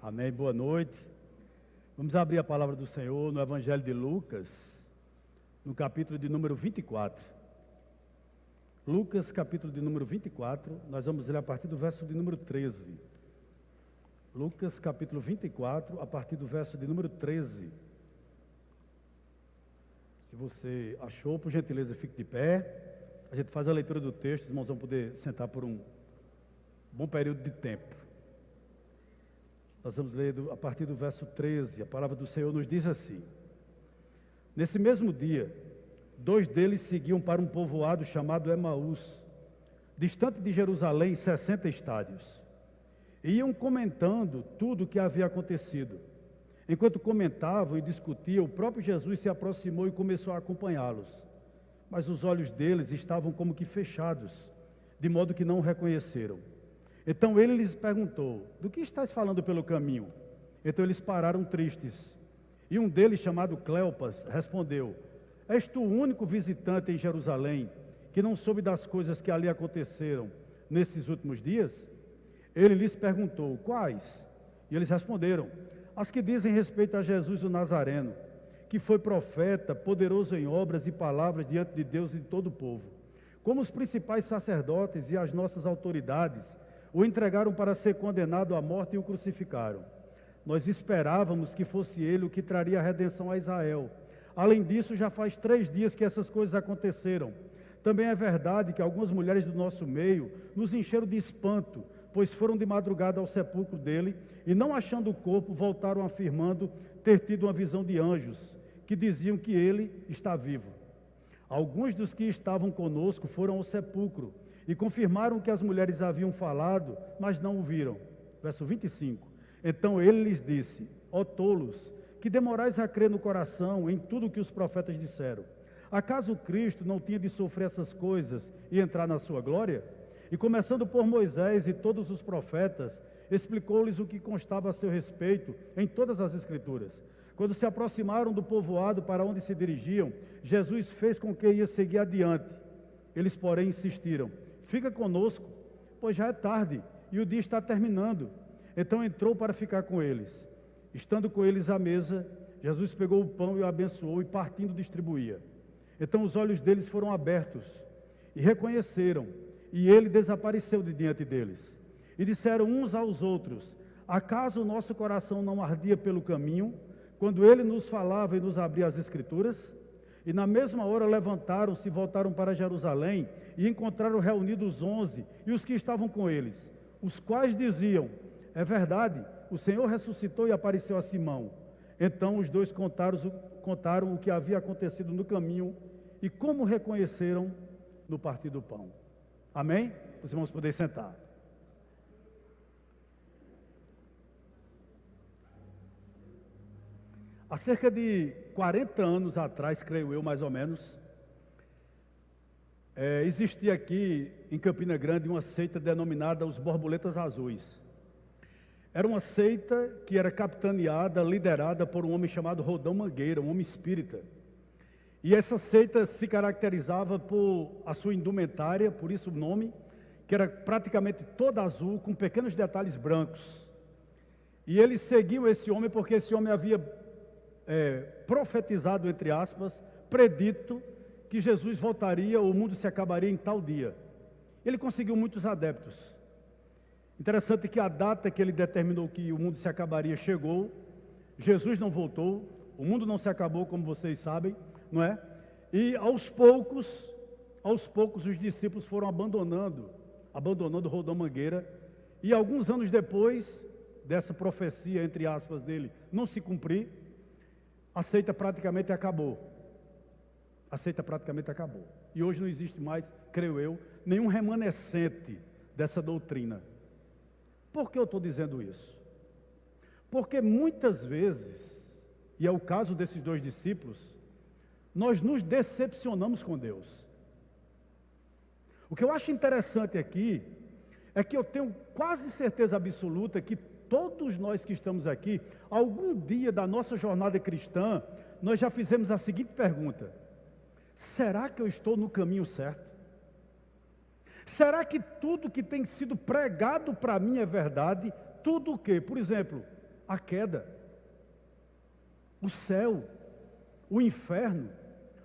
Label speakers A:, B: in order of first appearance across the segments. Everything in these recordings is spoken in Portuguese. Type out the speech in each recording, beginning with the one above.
A: Amém, boa noite. Vamos abrir a palavra do Senhor no Evangelho de Lucas, no capítulo de número 24. Lucas, capítulo de número 24, nós vamos ler a partir do verso de número 13. Lucas, capítulo 24, a partir do verso de número 13. Se você achou, por gentileza, fique de pé. A gente faz a leitura do texto, os irmãos vão poder sentar por um bom período de tempo. Nós vamos ler a partir do verso 13, a palavra do Senhor nos diz assim: Nesse mesmo dia, 2 deles seguiam para um povoado chamado Emaús, distante de Jerusalém 60 estádios. E iam comentando tudo o que havia acontecido. Enquanto comentavam e discutiam, o próprio Jesus se aproximou e começou a acompanhá-los. Mas os olhos deles estavam como que fechados, de modo que não o reconheceram. Então ele lhes perguntou: do que estás falando pelo caminho? Então eles pararam tristes. E um deles, chamado Cleopas, respondeu: És tu o único visitante em Jerusalém que não soube das coisas que ali aconteceram nesses últimos dias? Ele lhes perguntou: quais? E eles responderam: as que dizem respeito a Jesus o Nazareno, que foi profeta, poderoso em obras e palavras diante de Deus e de todo o povo. Como os principais sacerdotes e as nossas autoridades o entregaram para ser condenado à morte e o crucificaram. Nós esperávamos que fosse ele o que traria a redenção a Israel. Além disso, já faz 3 dias que essas coisas aconteceram. Também é verdade que algumas mulheres do nosso meio nos encheram de espanto, pois foram de madrugada ao sepulcro dele e, não achando o corpo, voltaram afirmando ter tido uma visão de anjos, que diziam que ele está vivo. Alguns dos que estavam conosco foram ao sepulcro e confirmaram que as mulheres haviam falado, mas não o viram. Verso 25. Então ele lhes disse: ó tolos, que demorais a crer no coração em tudo o que os profetas disseram. Acaso Cristo não tinha de sofrer essas coisas e entrar na sua glória? E começando por Moisés e todos os profetas, explicou-lhes o que constava a seu respeito em todas as Escrituras. Quando se aproximaram do povoado para onde se dirigiam, Jesus fez com que ia seguir adiante. Eles, porém, insistiram: fica conosco, pois já é tarde e o dia está terminando. Então entrou para ficar com eles. Estando com eles à mesa, Jesus pegou o pão e o abençoou e, partindo, distribuía. Então os olhos deles foram abertos e reconheceram, e ele desapareceu de diante deles. E disseram uns aos outros: acaso o nosso coração não ardia pelo caminho, quando ele nos falava e nos abria as Escrituras? E na mesma hora levantaram-se e voltaram para Jerusalém e encontraram reunidos os 11 e os que estavam com eles, os quais diziam: é verdade, o Senhor ressuscitou e apareceu a Simão. Então os dois contaram o que havia acontecido no caminho e como reconheceram no partir do pão. Amém? Os irmãos podem sentar. Há cerca de 40 anos atrás, creio eu, mais ou menos, existia aqui em Campina Grande uma seita denominada os Borboletas Azuis. Era uma seita que era capitaneada, liderada por um homem chamado Rodão Mangueira, um homem espírita. E essa seita se caracterizava por a sua indumentária, por isso o nome, que era praticamente toda azul, com pequenos detalhes brancos. E eles seguiam esse homem porque esse homem havia profetizado, entre aspas, predito que Jesus voltaria, o mundo se acabaria em tal dia. Ele conseguiu muitos adeptos. Interessante que a data que ele determinou que o mundo se acabaria chegou, Jesus não voltou, o mundo não se acabou, como vocês sabem, não é? E aos poucos os discípulos foram abandonando Rodão Mangueira, e alguns anos depois dessa profecia, entre aspas, dele não se cumprir, a seita praticamente acabou. E hoje não existe mais, creio eu, nenhum remanescente dessa doutrina. Por que eu estou dizendo isso? Porque muitas vezes, e é o caso desses 2 discípulos, nós nos decepcionamos com Deus. O que eu acho interessante aqui é que eu tenho quase certeza absoluta que todos nós que estamos aqui, algum dia da nossa jornada cristã, nós já fizemos a seguinte pergunta: será que eu estou no caminho certo? Será que tudo que tem sido pregado para mim é verdade? Tudo o quê? Por exemplo, a queda, o céu, o inferno,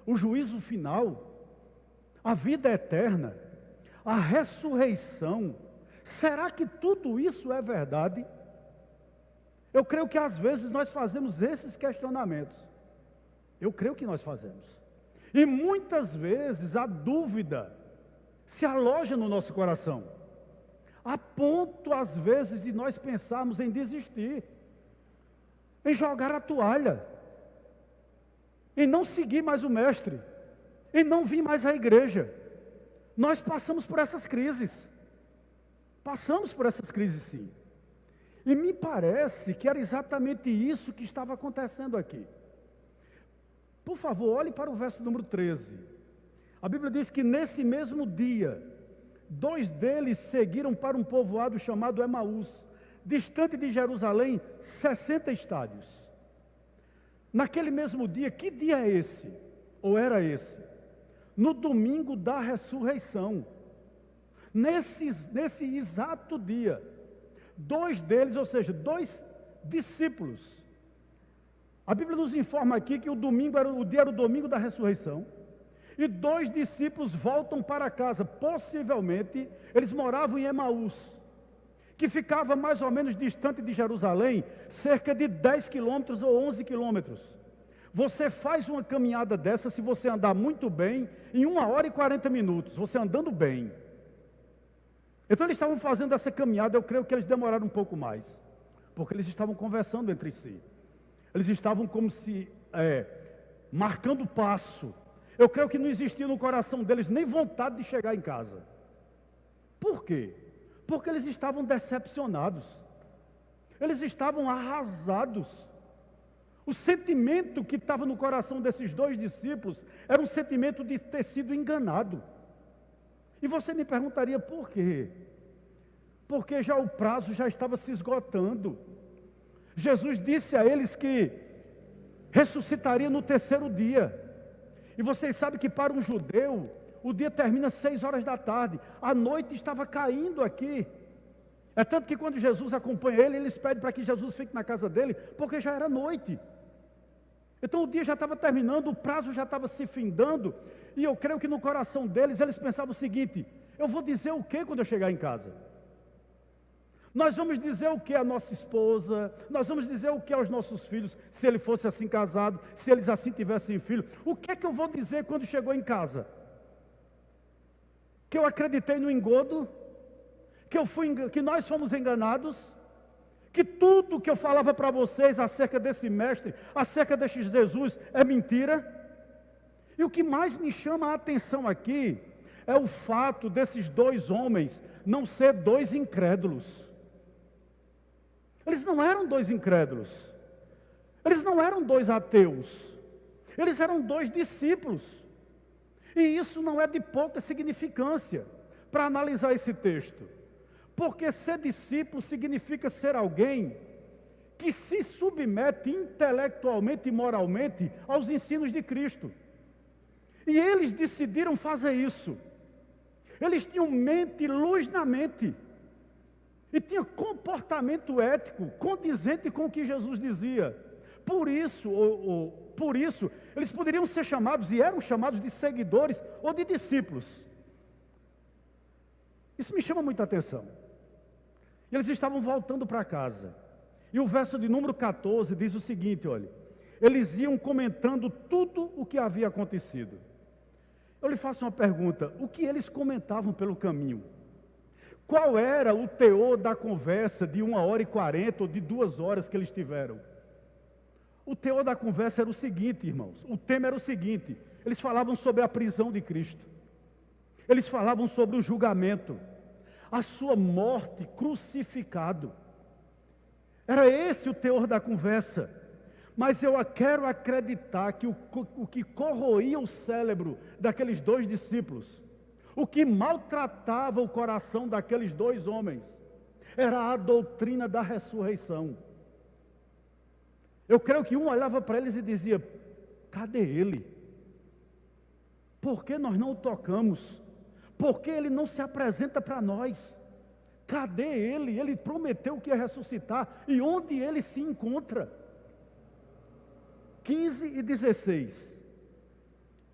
A: o juízo final, a vida eterna, a ressurreição. Será que tudo isso é verdade? Eu creio que às vezes nós fazemos esses questionamentos. Eu creio que nós fazemos. E muitas vezes a dúvida se aloja no nosso coração, a ponto às vezes de nós pensarmos em desistir, em jogar a toalha, em não seguir mais o mestre, em não vir mais à igreja. Nós passamos por essas crises. Passamos por essas crises, sim. E me parece que era exatamente isso que estava acontecendo aqui. Por favor, olhe para o verso número 13. A Bíblia diz que nesse mesmo dia, 2 deles seguiram para um povoado chamado Emaús, distante de Jerusalém, 60 estádios. Naquele mesmo dia, que dia é esse? Ou era esse? No domingo da ressurreição. Nesse exato dia, 2 deles, ou seja, 2 discípulos. A Bíblia nos informa aqui que o dia era o domingo da ressurreição. E 2 discípulos voltam para casa. Possivelmente, eles moravam em Emaús, que ficava mais ou menos distante de Jerusalém, cerca de 10 quilômetros ou 11 quilômetros. Você faz uma caminhada dessa, se você andar muito bem, em 1h40, você andando bem. Então eles estavam fazendo essa caminhada, eu creio que eles demoraram um pouco mais, porque eles estavam conversando entre si. Eles estavam como se marcando passo. Eu creio que não existia no coração deles nem vontade de chegar em casa. Por quê? Porque eles estavam decepcionados. Eles estavam arrasados. O sentimento que estava no coração desses 2 discípulos era um sentimento de ter sido enganado. E você me perguntaria por quê? Porque já o prazo já estava se esgotando. Jesus disse a eles que ressuscitaria no 3º dia. E vocês sabem que para um judeu, o dia termina às 6 horas da tarde. A noite estava caindo aqui. É tanto que quando Jesus acompanha ele, eles pedem para que Jesus fique na casa dele, porque já era noite. Então o dia já estava terminando, o prazo já estava se findando. E eu creio que no coração deles, eles pensavam o seguinte: eu vou dizer o que quando eu chegar em casa? Nós vamos dizer o que à nossa esposa? Nós vamos dizer o que aos nossos filhos, se ele fosse assim casado, se eles assim tivessem filho? O que é que eu vou dizer quando chegou em casa? Que eu acreditei no engodo? Que nós fomos enganados? Que tudo que eu falava para vocês acerca desse mestre, acerca deste Jesus, é mentira? E o que mais me chama a atenção aqui é o fato desses 2 homens não ser 2 incrédulos. Eles não eram 2 incrédulos. Eles não eram 2 ateus. Eles eram 2 discípulos. E isso não é de pouca significância para analisar esse texto. Porque ser discípulo significa ser alguém que se submete intelectualmente e moralmente aos ensinos de Cristo. E eles decidiram fazer isso. Eles tinham mente e luz na mente. E tinham comportamento ético condizente com o que Jesus dizia. Por isso, eles poderiam ser chamados, e eram chamados, de seguidores ou de discípulos. Isso me chama muita atenção. E eles estavam voltando para casa. E o verso de número 14 diz o seguinte, olha: eles iam comentando tudo o que havia acontecido. Eu lhe faço uma pergunta: o que eles comentavam pelo caminho? Qual era o teor da conversa de 1h40 ou de 2 horas que eles tiveram? O teor da conversa era o seguinte, irmãos. O tema era o seguinte: eles falavam sobre a prisão de Cristo. Eles falavam sobre o julgamento, a sua morte, crucificado. Era esse o teor da conversa. Mas eu quero acreditar que o que corroía o cérebro daqueles 2 discípulos, o que maltratava o coração daqueles 2 homens, era a doutrina da ressurreição. Eu creio que um olhava para eles e dizia: cadê ele? Por que nós não o tocamos? Por que ele não se apresenta para nós? Cadê ele? Ele prometeu que ia ressuscitar. E onde ele se encontra? 15 e 16.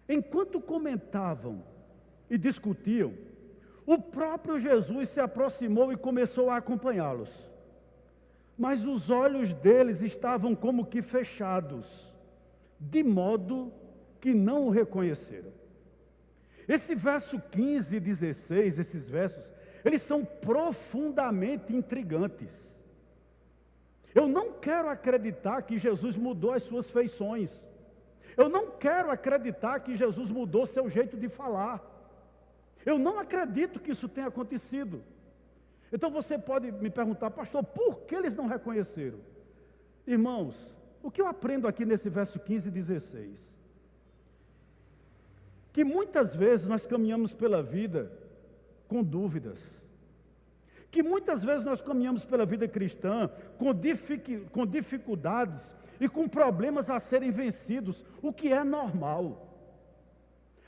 A: Enquanto comentavam e discutiam, o próprio Jesus se aproximou e começou a acompanhá-los. Mas os olhos deles estavam como que fechados, de modo que não o reconheceram. Esse verso 15 e 16, esses versos, eles são profundamente intrigantes. Eu não quero acreditar que Jesus mudou as suas feições. Eu não quero acreditar que Jesus mudou seu jeito de falar. Eu não acredito que isso tenha acontecido. Então você pode me perguntar, pastor, por que eles não reconheceram? Irmãos, o que eu aprendo aqui nesse verso 15 e 16? Que muitas vezes nós caminhamos pela vida com dúvidas. Que muitas vezes nós caminhamos pela vida cristã com dificuldades e com problemas a serem vencidos, o que é normal.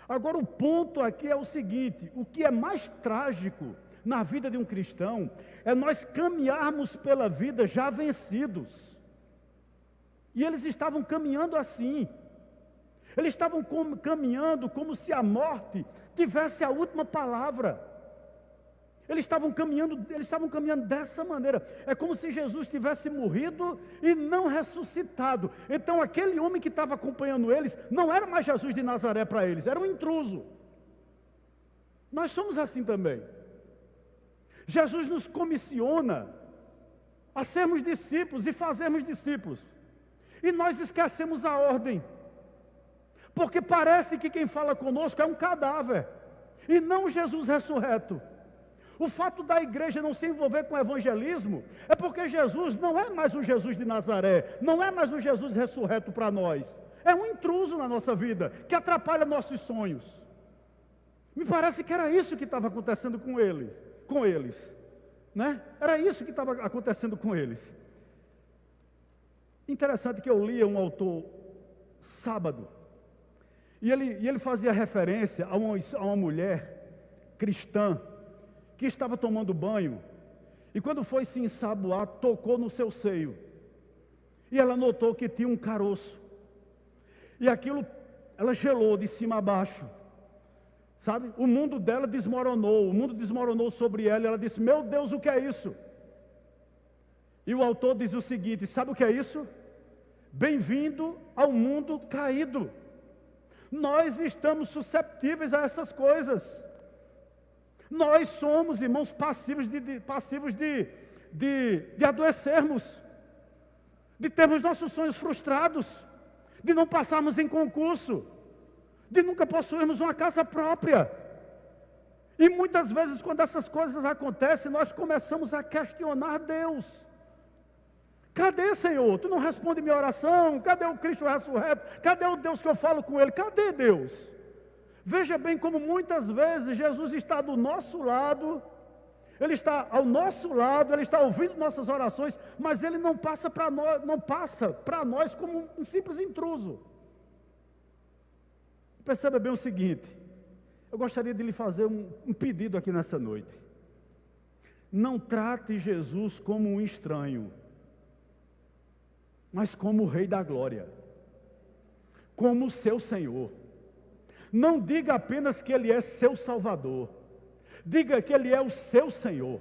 A: Agora o ponto aqui é o seguinte, o que é mais trágico na vida de um cristão é nós caminharmos pela vida já vencidos. E eles estavam caminhando assim. Eles estavam caminhando como se a morte tivesse a última palavra. Eles estavam caminhando dessa maneira. É como se Jesus tivesse morrido e não ressuscitado. Então aquele homem que estava acompanhando eles, não era mais Jesus de Nazaré para eles, era um intruso. Nós somos assim também. Jesus nos comissiona a sermos discípulos e fazermos discípulos. E nós esquecemos a ordem. Porque parece que quem fala conosco é um cadáver, e não Jesus ressurreto. O fato da igreja não se envolver com o evangelismo, é porque Jesus não é mais o Jesus de Nazaré, não é mais o Jesus ressurreto para nós. É um intruso na nossa vida, que atrapalha nossos sonhos. Me parece que era isso que estava acontecendo com eles, né? Era isso que estava acontecendo com eles. Interessante que eu lia um autor sábado, e ele fazia referência a uma mulher cristã que estava tomando banho, e quando foi se ensaboar, tocou no seu seio, e ela notou que tinha um caroço, e aquilo, ela gelou de cima a baixo, sabe? O mundo dela desmoronou, o mundo desmoronou sobre ela, e ela disse, meu Deus, o que é isso? E o autor diz o seguinte, sabe o que é isso? Bem-vindo ao mundo caído. Nós estamos susceptíveis a essas coisas. Nós somos, irmãos, passivos de adoecermos, de termos nossos sonhos frustrados, de não passarmos em concurso, de nunca possuirmos uma casa própria. E muitas vezes, quando essas coisas acontecem, nós começamos a questionar Deus. Cadê, Senhor? Tu não responde minha oração? Cadê o Cristo ressurreto? Cadê o Deus que eu falo com Ele? Cadê Deus? Veja bem como muitas vezes Jesus está do nosso lado, Ele está ao nosso lado, Ele está ouvindo nossas orações, mas Ele não passa para nós como um simples intruso. Perceba bem o seguinte, eu gostaria de lhe fazer um pedido aqui nessa noite. Não trate Jesus como um estranho, mas como o Rei da Glória, como o seu Senhor. Não diga apenas que Ele é seu Salvador, diga que Ele é o seu Senhor,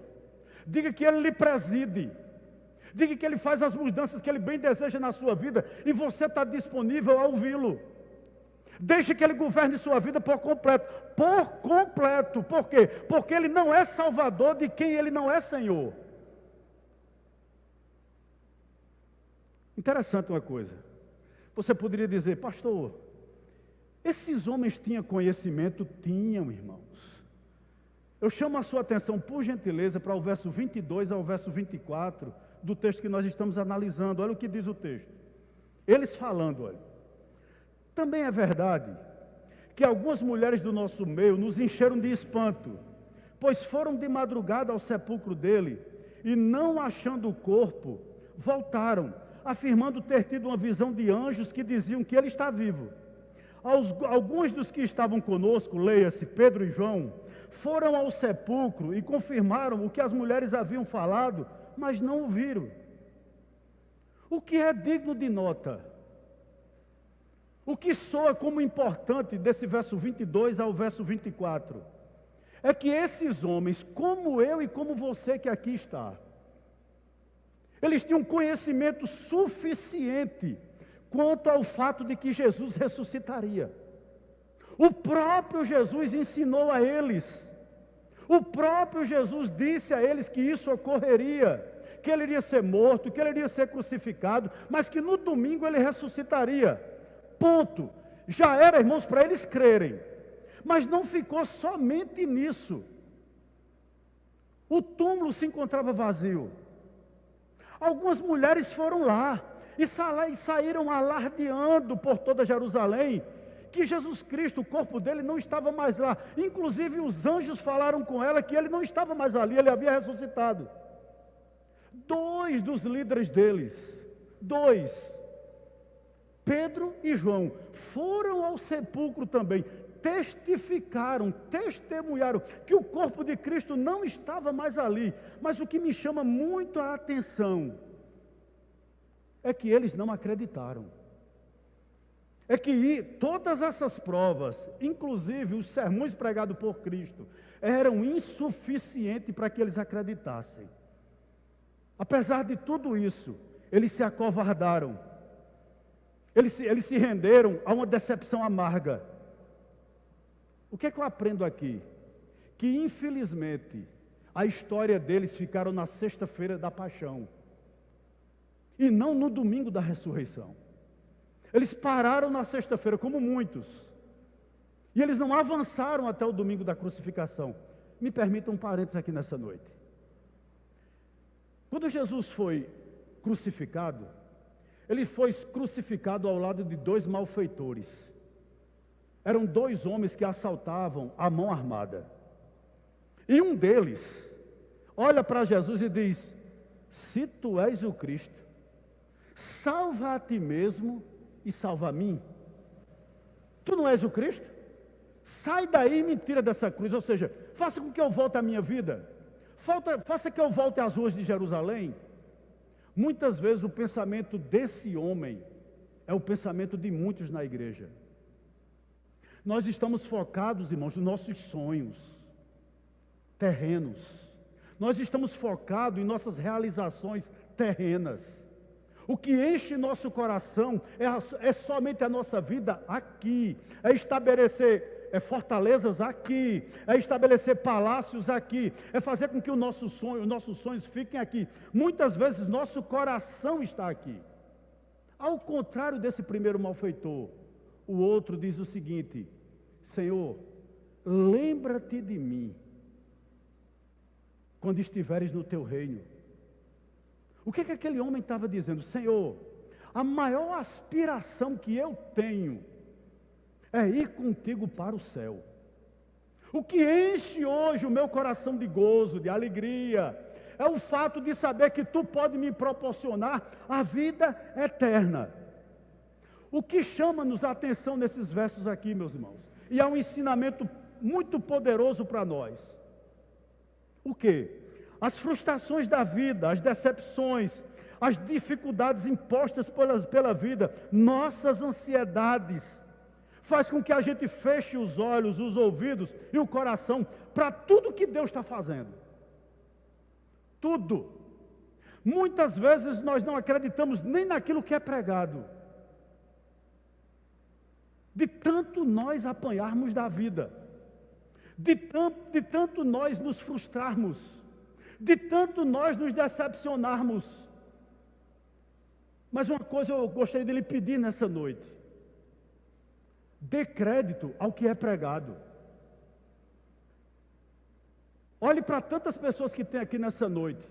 A: diga que Ele lhe preside, diga que Ele faz as mudanças que Ele bem deseja na sua vida, e você está disponível a ouvi-lo. Deixe que Ele governe sua vida por completo, por quê? Porque Ele não é Salvador de quem Ele não é Senhor. Interessante uma coisa, você poderia dizer, pastor, esses homens tinham conhecimento? Tinham, irmãos. Eu chamo a sua atenção, por gentileza, para o verso 22 ao verso 24 do texto que nós estamos analisando. Olha o que diz o texto. Eles falando, olha. Também é verdade que algumas mulheres do nosso meio nos encheram de espanto, pois foram de madrugada ao sepulcro dele e, não achando o corpo, voltaram, afirmando ter tido uma visão de anjos que diziam que ele está vivo. Alguns dos que estavam conosco, leia-se Pedro e João, foram ao sepulcro e confirmaram o que as mulheres haviam falado, mas não o viram. O que é digno de nota? O que soa como importante desse verso 22 ao verso 24? É que esses homens, como eu e como você que aqui está, eles tinham conhecimento suficiente quanto ao fato de que Jesus ressuscitaria. O próprio Jesus ensinou a eles, o próprio Jesus disse a eles que isso ocorreria, que ele iria ser morto, que ele iria ser crucificado, mas que no domingo ele ressuscitaria. Ponto. Já era, irmãos, para eles crerem. Mas não ficou somente nisso. O túmulo se encontrava vazio. Algumas mulheres foram lá e saíram alardeando por toda Jerusalém que Jesus Cristo, o corpo dele, não estava mais lá. Inclusive os anjos falaram com ela que ele não estava mais ali, ele havia ressuscitado. 2 dos líderes deles, 2, Pedro e João, foram ao sepulcro também, testificaram, testemunharam que o corpo de Cristo não estava mais ali. Mas o que me chama muito a atenção é que eles não acreditaram. É que todas essas provas, inclusive os sermões pregados por Cristo, eram insuficientes para que eles acreditassem. Apesar de tudo isso, eles se acovardaram. Eles se renderam a uma decepção amarga. O que é que eu aprendo aqui? Que infelizmente a história deles ficaram na sexta-feira da paixão e não no domingo da ressurreição. Eles pararam na sexta-feira, como muitos, e eles não avançaram até o domingo da crucificação. Me permitam um parênteses aqui nessa noite. Quando Jesus foi crucificado, ele foi crucificado ao lado de 2 malfeitores. Eram 2 homens que assaltavam à mão armada. E um deles olha para Jesus e diz: se tu és o Cristo, salva a ti mesmo e salva a mim. Tu não és o Cristo? Sai daí e me tira dessa cruz. Ou seja, faça com que eu volte à minha vida. Faça que eu volte às ruas de Jerusalém. Muitas vezes o pensamento desse homem é o pensamento de muitos na igreja. Nós estamos focados, irmãos, nos nossos sonhos terrenos. Nós estamos focados em nossas realizações terrenas. O que enche nosso coração é somente a nossa vida aqui, é estabelecer fortalezas aqui, é estabelecer palácios aqui, é fazer com que os nossos sonhos fiquem aqui. Muitas vezes nosso coração está aqui. Ao contrário desse primeiro malfeitor, o outro diz o seguinte: Senhor, lembra-te de mim quando estiveres no teu reino. O que aquele homem estava dizendo? Senhor, a maior aspiração que eu tenho é ir contigo para o céu. O que enche hoje o meu coração de gozo, de alegria, é o fato de saber que tu pode me proporcionar a vida eterna. O que chama-nos a atenção nesses versos aqui, meus irmãos, e é um ensinamento muito poderoso para nós. O quê? As frustrações da vida, as decepções, as dificuldades impostas pela vida, nossas ansiedades, faz com que a gente feche os olhos, os ouvidos e o coração para tudo que Deus está fazendo. Tudo. Muitas vezes nós não acreditamos nem naquilo que é pregado. De tanto nós apanharmos da vida, de tanto nós nos frustrarmos, de tanto nós nos decepcionarmos. Mas uma coisa eu gostaria de lhe pedir nessa noite: dê crédito ao que é pregado. Olhe para tantas pessoas que tem aqui nessa noite,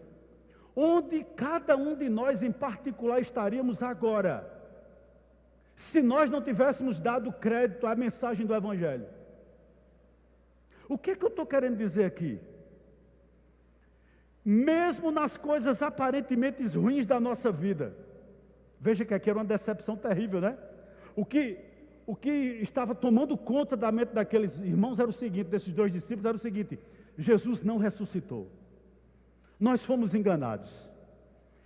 A: onde cada um de nós em particular estaríamos agora, se nós não tivéssemos dado crédito à mensagem do Evangelho. O que eu estou querendo dizer aqui? Mesmo nas coisas aparentemente ruins da nossa vida, veja que aqui era uma decepção terrível, né? O que o que estava tomando conta da mente daqueles irmãos era o seguinte, desses dois discípulos, era o seguinte: Jesus não ressuscitou. Nós fomos enganados.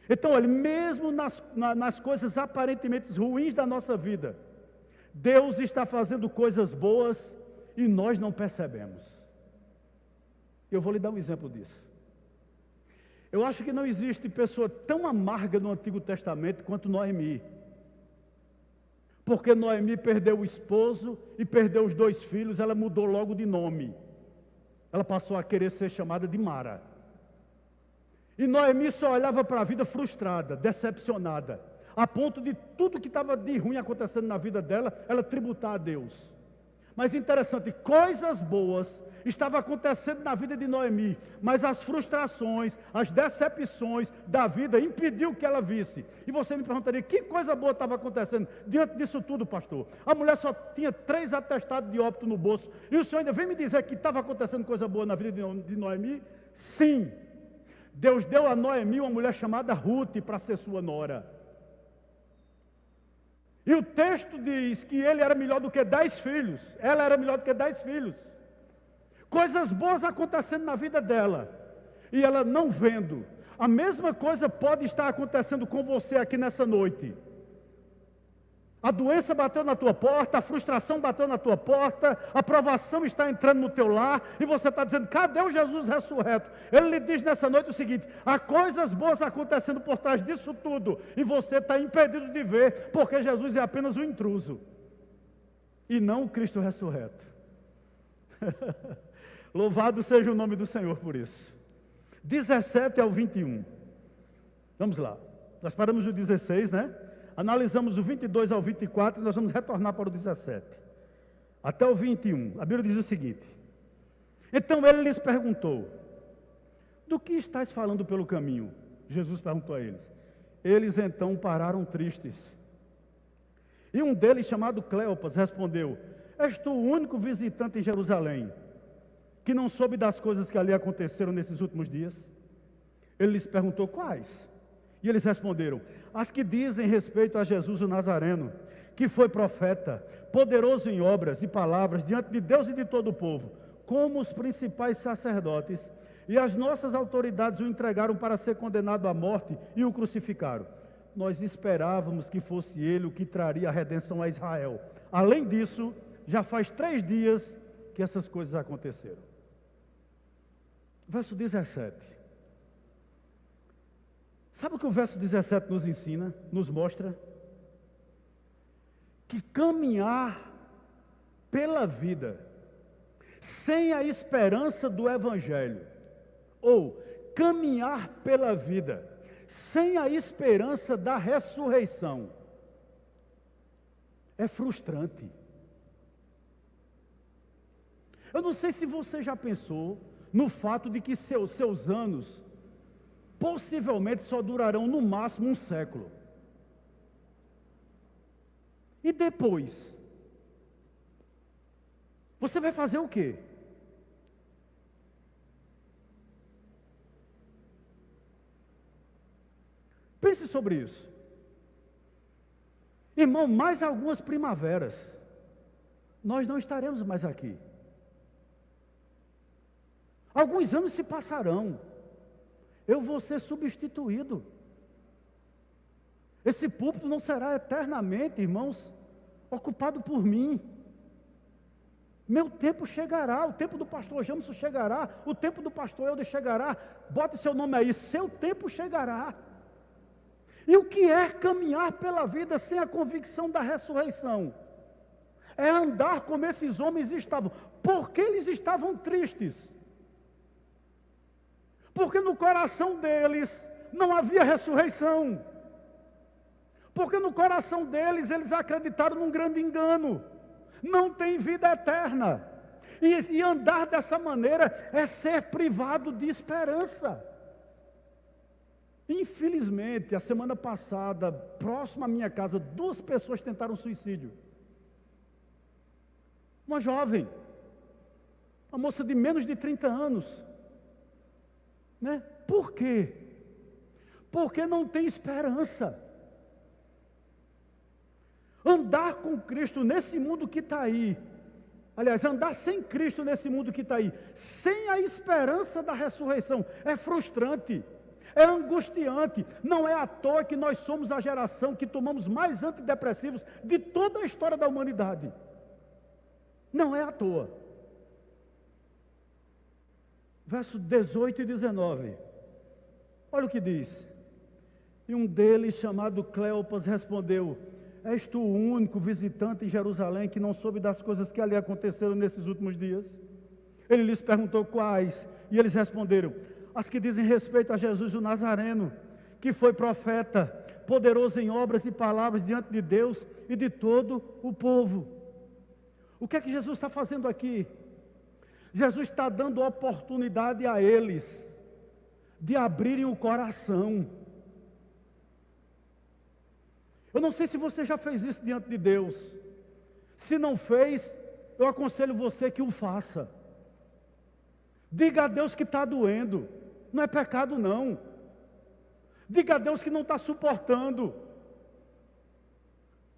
A: Então, olha, mesmo nas coisas aparentemente ruins da nossa vida, Deus está fazendo coisas boas e nós não percebemos. Eu vou lhe dar um exemplo disso. Eu acho que não existe pessoa tão amarga no Antigo Testamento quanto Noemi. Porque Noemi perdeu o esposo e perdeu os 2 filhos, ela mudou logo de nome. Ela passou a querer ser chamada de Mara. E Noemi só olhava para a vida frustrada, decepcionada, a ponto de tudo que estava de ruim acontecendo na vida dela, ela tributar a Deus. Mas interessante, coisas boas estavam acontecendo na vida de Noemi, mas as frustrações, as decepções da vida impediu que ela visse. E você me perguntaria, que coisa boa estava acontecendo diante disso tudo, pastor? A mulher só tinha 3 atestados de óbito no bolso, e o senhor ainda vem me dizer que estava acontecendo coisa boa na vida de Noemi? Sim, Deus deu a Noemi uma mulher chamada Ruth para ser sua nora. E o texto diz que ele era melhor do que 10 filhos. Ela era melhor do que 10 filhos. Coisas boas acontecendo na vida dela. E ela não vendo. A mesma coisa pode estar acontecendo com você aqui nessa noite. A doença bateu na tua porta, a frustração bateu na tua porta, a provação está entrando no teu lar, e você está dizendo, cadê o Jesus ressurreto? Ele lhe diz nessa noite o seguinte: há coisas boas acontecendo por trás disso tudo, e você está impedido de ver, porque Jesus é apenas um intruso, e não o Cristo ressurreto. Louvado seja o nome do Senhor por isso. 17 ao 21. Vamos lá. Nós paramos no 16, né? Analisamos o 22 ao 24 e nós vamos retornar para o 17. Até o 21. A Bíblia diz o seguinte: então ele lhes perguntou, do que estás falando pelo caminho? Jesus perguntou a eles. Eles então pararam tristes. E um deles, chamado Cleopas, respondeu, és tu o único visitante em Jerusalém que não soube das coisas que ali aconteceram nesses últimos dias? Ele lhes perguntou, quais? E eles responderam, as que dizem respeito a Jesus o Nazareno, que foi profeta, poderoso em obras e palavras diante de Deus e de todo o povo, como os principais sacerdotes, e as nossas autoridades o entregaram para ser condenado à morte e o crucificaram. Nós esperávamos que fosse ele o que traria a redenção a Israel. Além disso, já faz 3 dias que essas coisas aconteceram. Verso 17. Sabe o que o verso 17 nos ensina, nos mostra? Que caminhar pela vida sem a esperança do Evangelho, ou caminhar pela vida sem a esperança da ressurreição, é frustrante. Eu não sei se você já pensou no fato de que seus anos possivelmente só durarão no máximo 1 século. E depois? Você vai fazer o quê? Pense sobre isso. Irmão, mais algumas primaveras, nós não estaremos mais aqui. Alguns anos se passarão. Eu vou ser substituído. Esse púlpito não será eternamente, irmãos, ocupado por mim. Meu tempo chegará, o tempo do pastor Jamson chegará, o tempo do pastor Helder chegará. Bote seu nome aí, seu tempo chegará. E o que é caminhar pela vida sem a convicção da ressurreição? É andar como esses homens estavam. Por que eles estavam tristes? Porque no coração deles não havia ressurreição. Porque no coração deles eles acreditaram num grande engano. Não tem vida eterna. E andar dessa maneira é ser privado de esperança. Infelizmente, a semana passada, próximo à minha casa, 2 pessoas tentaram suicídio. Uma jovem, uma moça de menos de 30 anos. Né? Por quê? Porque não tem esperança. Andar com Cristo nesse mundo que está aí, aliás, andar sem Cristo nesse mundo que está aí, sem a esperança da ressurreição, é frustrante, é angustiante. Não é à toa que nós somos a geração que tomamos mais antidepressivos de toda a história da humanidade. Não é à toa. Verso 18 e 19. Olha o que diz. E um deles, chamado Cleopas, respondeu: és tu o único visitante em Jerusalém que não soube das coisas que ali aconteceram nesses últimos dias? Ele lhes perguntou quais, e eles responderam: as que dizem respeito a Jesus o Nazareno, que foi profeta, poderoso em obras e palavras diante de Deus e de todo o povo. O que é que Jesus está fazendo aqui? Jesus está dando oportunidade a eles de abrirem o coração. Eu não sei se você já fez isso diante de Deus. Se não fez, eu aconselho você que o faça. Diga a Deus que está doendo. Não é pecado não. Diga a Deus que não está suportando.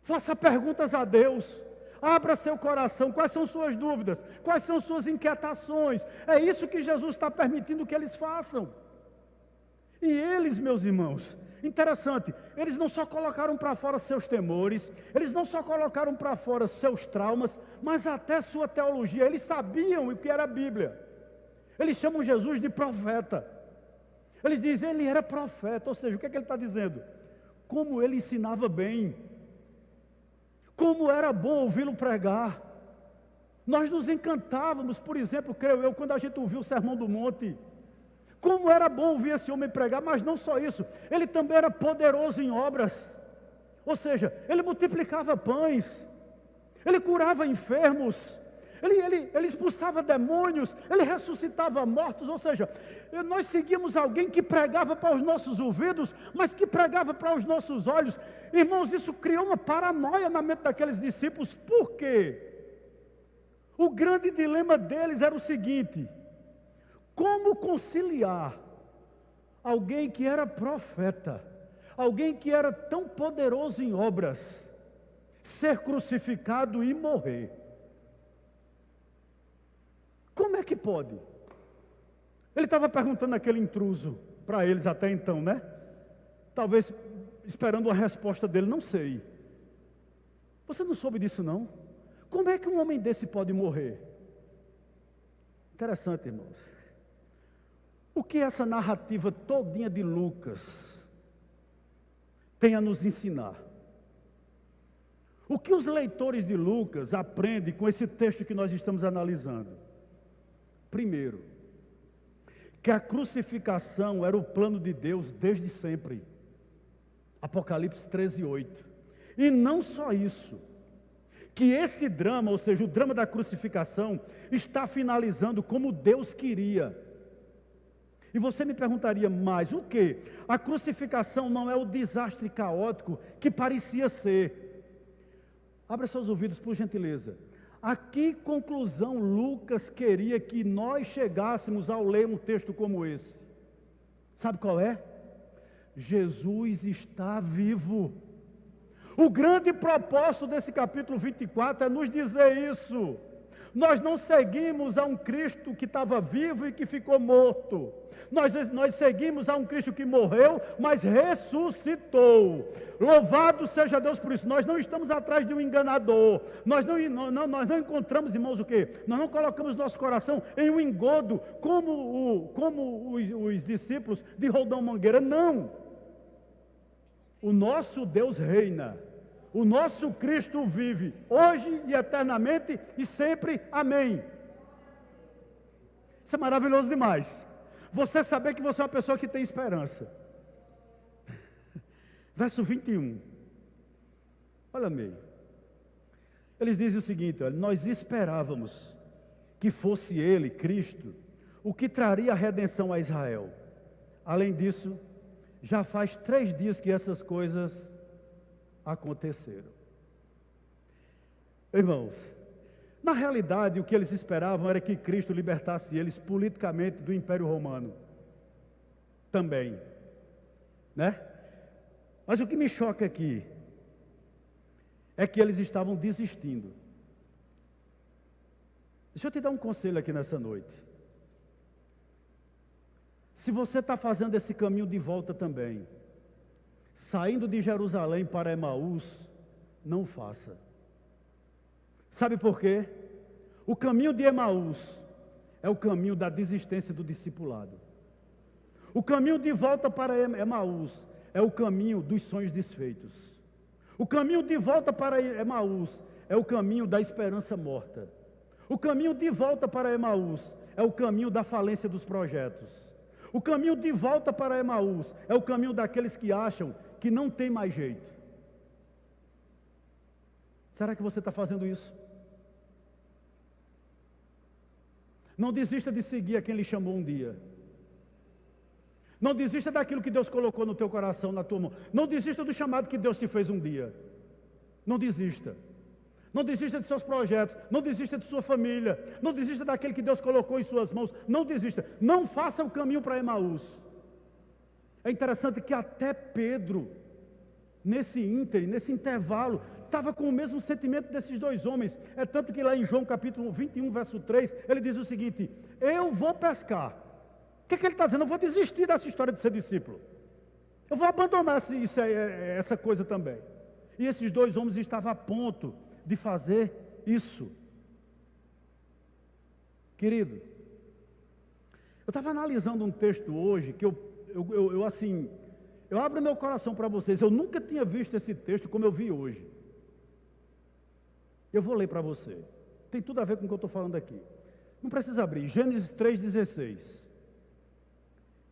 A: Faça perguntas a Deus. Abra seu coração. Quais são suas dúvidas? Quais são suas inquietações? É isso que Jesus está permitindo que eles façam. E eles, meus irmãos, interessante, eles não só colocaram para fora seus temores, eles não só colocaram para fora seus traumas, mas até sua teologia. Eles sabiam o que era a Bíblia. Eles chamam Jesus de profeta. Eles dizem, ele era profeta. Ou seja, o que é que ele está dizendo? Como ele ensinava bem. Como era bom ouvi-lo pregar. Nós nos encantávamos, por exemplo, creio eu, quando a gente ouviu o Sermão do Monte. Como era bom ouvir esse homem pregar, mas não só isso, ele também era poderoso em obras. Ou seja, ele multiplicava pães, ele curava enfermos, ele expulsava demônios, ele ressuscitava mortos. Ou seja, nós seguimos alguém que pregava para os nossos ouvidos, mas que pregava para os nossos olhos. Irmãos, isso criou uma paranoia na mente daqueles discípulos. Por quê? O grande dilema deles era o seguinte: como conciliar alguém que era profeta, alguém que era tão poderoso em obras, ser crucificado e morrer? Como é que pode? Ele estava perguntando aquele intruso para eles até então, né? Talvez esperando uma resposta dele, não sei. Você não soube disso não? Como é que um homem desse pode morrer? Interessante, irmãos. O que essa narrativa todinha de Lucas tem a nos ensinar? O que os leitores de Lucas aprendem com esse texto que nós estamos analisando? Primeiro, que a crucificação era o plano de Deus desde sempre. Apocalipse 13:8. E não só isso, que esse drama, ou seja, o drama da crucificação, está finalizando como Deus queria. E você me perguntaria, mas o quê? A crucificação não é o desastre caótico que parecia ser. Abra seus ouvidos, por gentileza. A que conclusão Lucas queria que nós chegássemos ao ler um texto como esse? Sabe qual é? Jesus está vivo. O grande propósito desse capítulo 24 é nos dizer isso. Nós não seguimos a um Cristo que estava vivo e que ficou morto. Nós seguimos a um Cristo que morreu, mas ressuscitou. Louvado seja Deus por isso. Nós não estamos atrás de um enganador. Nós não encontramos, irmãos, o quê? Nós não colocamos nosso coração em um engodo, como os discípulos de Roldão Mangueira. Não. O nosso Deus reina. O nosso Cristo vive, hoje e eternamente e sempre. Amém. Isso é maravilhoso demais. Você saber que você é uma pessoa que tem esperança. Verso 21. Olha meio. Eles dizem o seguinte: olha, nós esperávamos que fosse Ele, Cristo, o que traria a redenção a Israel. Além disso, já faz 3 dias que essas coisas aconteceram. Irmãos, na realidade o que eles esperavam era que Cristo libertasse eles politicamente do Império Romano também, né? Mas o que me choca aqui é que eles estavam desistindo. Deixa eu te dar um conselho aqui nessa noite. Se você está fazendo esse caminho de volta também, saindo de Jerusalém para Emaús, não faça. Sabe por quê? O caminho de Emaús é o caminho da desistência do discipulado. O caminho de volta para Emaús é o caminho dos sonhos desfeitos. O caminho de volta para Emaús é o caminho da esperança morta. O caminho de volta para Emaús é o caminho da falência dos projetos. O caminho de volta para Emaús é o caminho daqueles que acham que não tem mais jeito. Será que você está fazendo isso? Não desista de seguir a quem lhe chamou um dia. Não desista daquilo que Deus colocou no teu coração, na tua mão. Não desista do chamado que Deus te fez um dia. Não desista. Não desista de seus projetos. Não desista de sua família. Não desista daquele que Deus colocou em suas mãos. Não desista. Não faça o caminho para Emaús. É interessante que até Pedro, nesse intervalo, estava com o mesmo sentimento desses dois homens. É tanto que lá em João capítulo 21, verso 3, ele diz o seguinte: eu vou pescar. O que ele está dizendo? Eu vou desistir dessa história de ser discípulo. Eu vou abandonar essa coisa também. E esses dois homens estavam a ponto de fazer isso. Querido, eu estava analisando um texto hoje que eu abro meu coração para vocês. Eu nunca tinha visto esse texto como eu vi hoje. Eu vou ler para você. Tem tudo a ver com o que eu estou falando aqui. Não precisa abrir. Gênesis 3,16.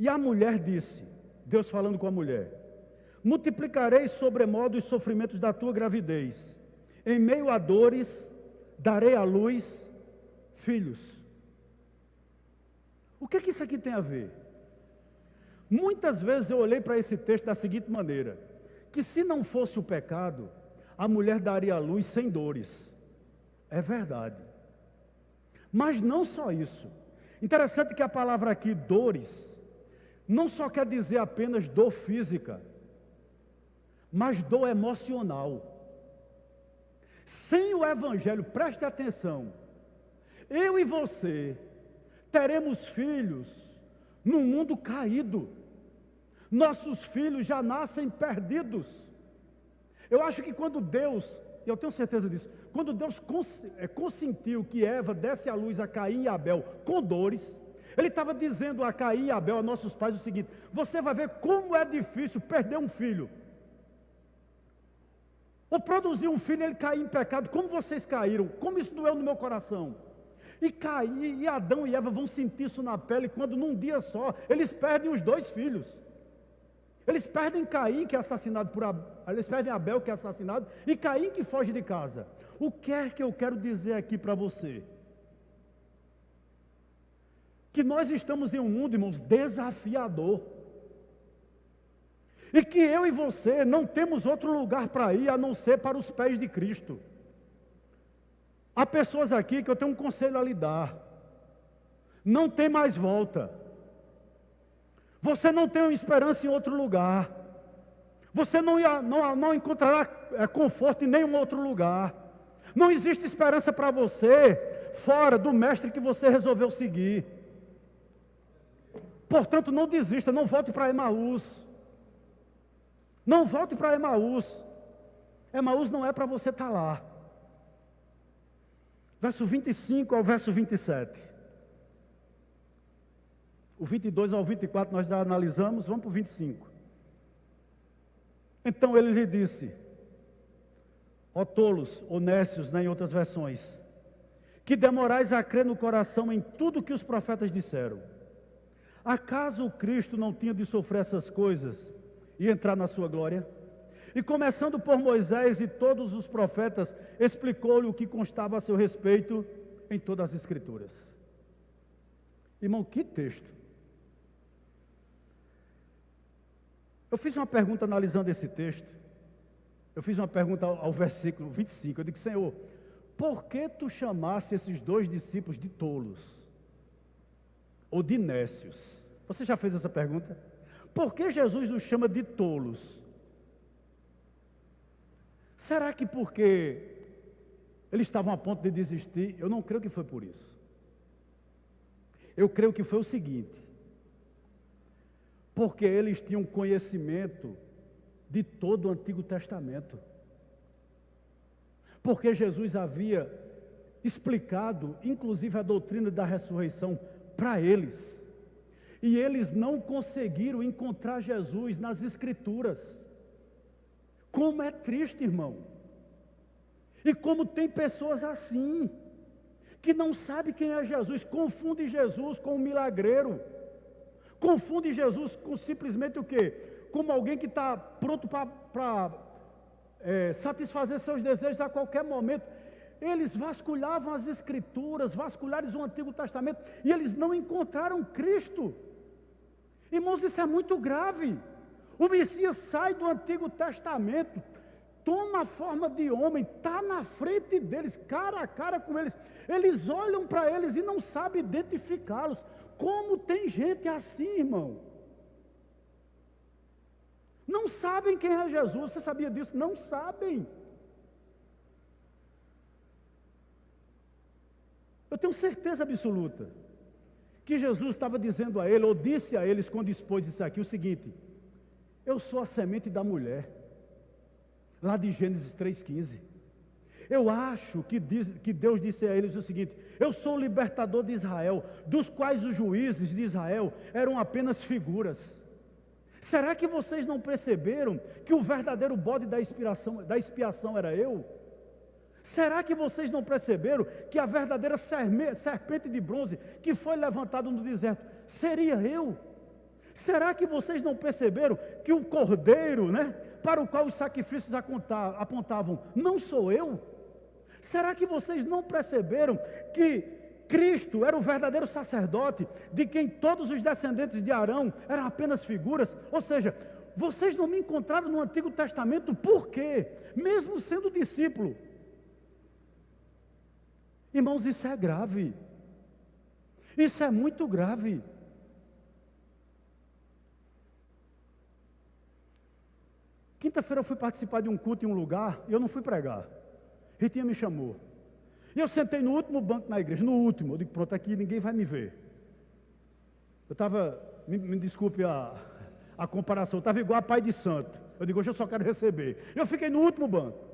A: E a mulher disse, Deus falando com a mulher: multiplicarei sobremodo os sofrimentos da tua gravidez. Em meio a dores, darei à luz filhos. O que isso aqui tem a ver? Muitas vezes eu olhei para esse texto da seguinte maneira: que se não fosse o pecado, a mulher daria à luz sem dores. É verdade. Mas não só isso. Interessante que a palavra aqui, dores, não só quer dizer apenas dor física, mas dor emocional. Sem o Evangelho, preste atenção, eu e você teremos filhos num mundo caído. Nossos filhos já nascem perdidos. Eu acho que quando Deus, e eu tenho certeza disso, quando Deus consentiu que Eva desse à luz a Caim e Abel com dores, Ele estava dizendo a Caim e Abel, a nossos pais, o seguinte: você vai ver como é difícil perder um filho. Ou produzir um filho e ele cair em pecado, como vocês caíram, como isso doeu no meu coração. E Adão e Eva vão sentir isso na pele quando num dia só eles perdem os dois filhos. Eles perdem Caim, que é assassinado eles perdem Abel, que é assassinado, e Caim, que foge de casa. O que é que eu quero dizer aqui para você? Que nós estamos em um mundo, irmãos, desafiador. E que eu e você não temos outro lugar para ir a não ser para os pés de Cristo. Há pessoas aqui que eu tenho um conselho a lhe dar. Não tem mais volta. Você não tem esperança em outro lugar. Você não encontrará conforto em nenhum outro lugar. Não existe esperança para você fora do mestre que você resolveu seguir. Portanto, não desista, não volte para Emaús. Não volte para Emaús. Emaús não é para você estar lá. Verso 25 ao verso 27. O 22 ao 24 nós já analisamos, vamos para o 25. Então ele lhe disse: ó tolos, ou nécios, em outras versões, que demorais a crer no coração em tudo que os profetas disseram. Acaso o Cristo não tinha de sofrer essas coisas e entrar na sua glória? E começando por Moisés e todos os profetas, explicou-lhe o que constava a seu respeito em todas as Escrituras. Irmão, que texto! Eu fiz uma pergunta analisando esse texto. Eu fiz uma pergunta ao versículo 25. Eu disse: Senhor, por que tu chamaste esses dois discípulos de tolos? Ou de nécios? Você já fez essa pergunta? Por que Jesus os chama de tolos? Será que porque eles estavam a ponto de desistir? Eu não creio que foi por isso. Eu creio que foi o seguinte: porque eles tinham conhecimento de todo o Antigo Testamento. Porque Jesus havia explicado, inclusive, a doutrina da ressurreição para eles. E eles não conseguiram encontrar Jesus nas Escrituras. Como é triste, irmão. E como tem pessoas assim, que não sabem quem é Jesus, confunde Jesus com um milagreiro, confunde Jesus com simplesmente o quê? Como alguém que está pronto para satisfazer seus desejos a qualquer momento. Eles vasculhavam as Escrituras, vasculharam o Antigo Testamento, e eles não encontraram Cristo. Irmãos, isso é muito grave. O Messias sai do Antigo Testamento, toma a forma de homem, está na frente deles, cara a cara com eles. Eles olham para eles e não sabem identificá-los. Como tem gente assim, irmão? Não sabem quem é Jesus. Você sabia disso? Não sabem. Eu tenho certeza absoluta que Jesus estava dizendo a ele, ou disse a eles quando expôs isso aqui, o seguinte: eu sou a semente da mulher, lá de Gênesis 3,15. Eu acho que Deus disse a eles o seguinte: eu sou o libertador de Israel, dos quais os juízes de Israel eram apenas figuras. Será que vocês não perceberam que o verdadeiro bode da expiação era eu? Será que vocês não perceberam que a verdadeira serpente de bronze que foi levantada no deserto seria eu? Será que vocês não perceberam que o cordeiro, para o qual os sacrifícios apontavam, não sou eu? Será que vocês não perceberam que Cristo era o verdadeiro sacerdote, de quem todos os descendentes de Arão eram apenas figuras? Ou seja, vocês não me encontraram no Antigo Testamento, por quê? Mesmo sendo discípulo. Irmãos, isso é grave. Isso é muito grave. Quinta-feira eu fui participar de um culto em um lugar, e eu não fui pregar. Ritinha me chamou. E eu sentei no último banco na igreja, no último. Eu digo, pronto, aqui ninguém vai me ver. Eu estava, me desculpe a comparação, eu estava igual a pai de santo. Eu digo, hoje eu só quero receber. Eu fiquei no último banco.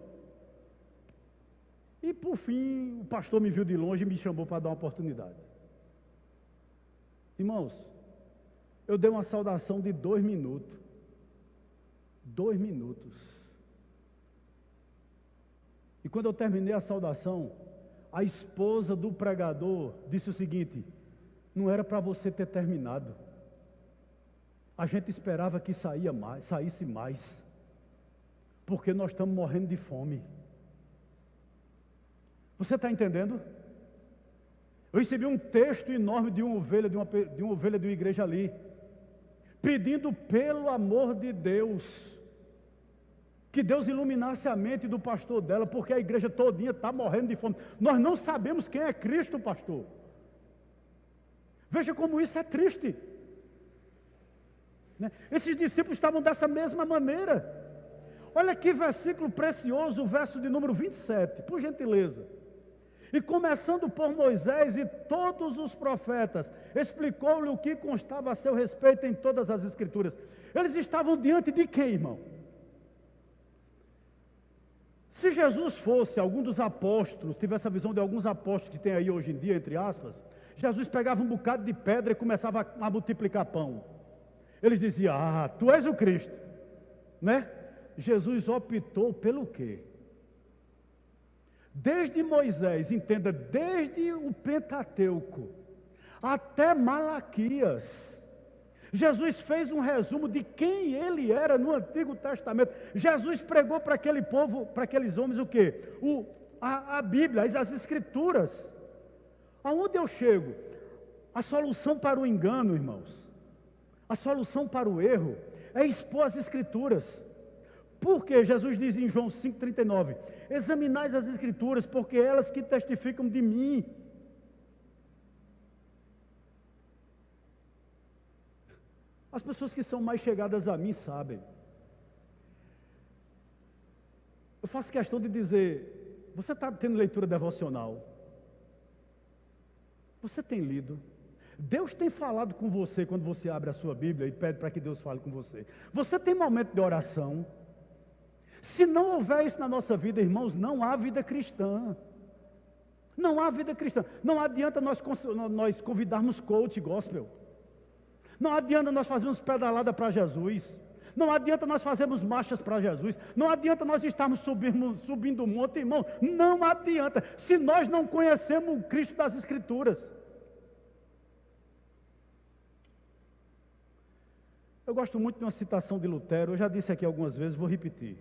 A: E por fim, o pastor me viu de longe e me chamou para dar uma oportunidade. Irmãos, eu dei uma saudação de 2 minutos. 2 minutos. E quando eu terminei a saudação, a esposa do pregador disse o seguinte: não era para você ter terminado. A gente esperava que saísse mais, porque nós estamos morrendo de fome. Você está entendendo? Eu recebi um texto enorme de uma ovelha de uma igreja ali, pedindo pelo amor de Deus, que Deus iluminasse a mente do pastor dela, porque a igreja todinha está morrendo de fome. Nós não sabemos quem é Cristo, pastor. Veja como isso é triste. Esses discípulos estavam dessa mesma maneira. Olha que versículo precioso, o verso de número 27, por gentileza. E começando por Moisés e todos os profetas, explicou-lhe o que constava a seu respeito em todas as Escrituras. Eles estavam diante de quem, irmão? Se Jesus fosse algum dos apóstolos, tivesse a visão de alguns apóstolos que tem aí hoje em dia, entre aspas, Jesus pegava um bocado de pedra e começava a multiplicar pão. Eles diziam, tu és o Cristo, Jesus optou pelo quê? Desde Moisés, entenda, desde o Pentateuco até Malaquias, Jesus fez um resumo de quem ele era no Antigo Testamento. Jesus pregou para aquele povo, para aqueles homens o quê? A Bíblia, as Escrituras. Aonde eu chego? A solução para o engano, irmãos, a solução para o erro é expor as Escrituras. Porque Jesus diz em João 5,39, examinais as Escrituras, porque elas que testificam de mim. As pessoas que são mais chegadas a mim sabem. Eu faço questão de dizer, você está tendo leitura devocional? Você tem lido? Deus tem falado com você quando você abre a sua Bíblia e pede para que Deus fale com você. Você tem momento de oração? Se não houver isso na nossa vida, irmãos, não há vida cristã. Não há vida cristã. Não adianta nós convidarmos coach gospel. Não adianta nós fazermos pedalada para Jesus. Não adianta nós fazermos marchas para Jesus. Não adianta nós estarmos subindo o monte, irmão. Não adianta. Se nós não conhecemos o Cristo das Escrituras. Eu gosto muito de uma citação de Lutero. Eu já disse aqui algumas vezes, vou repetir.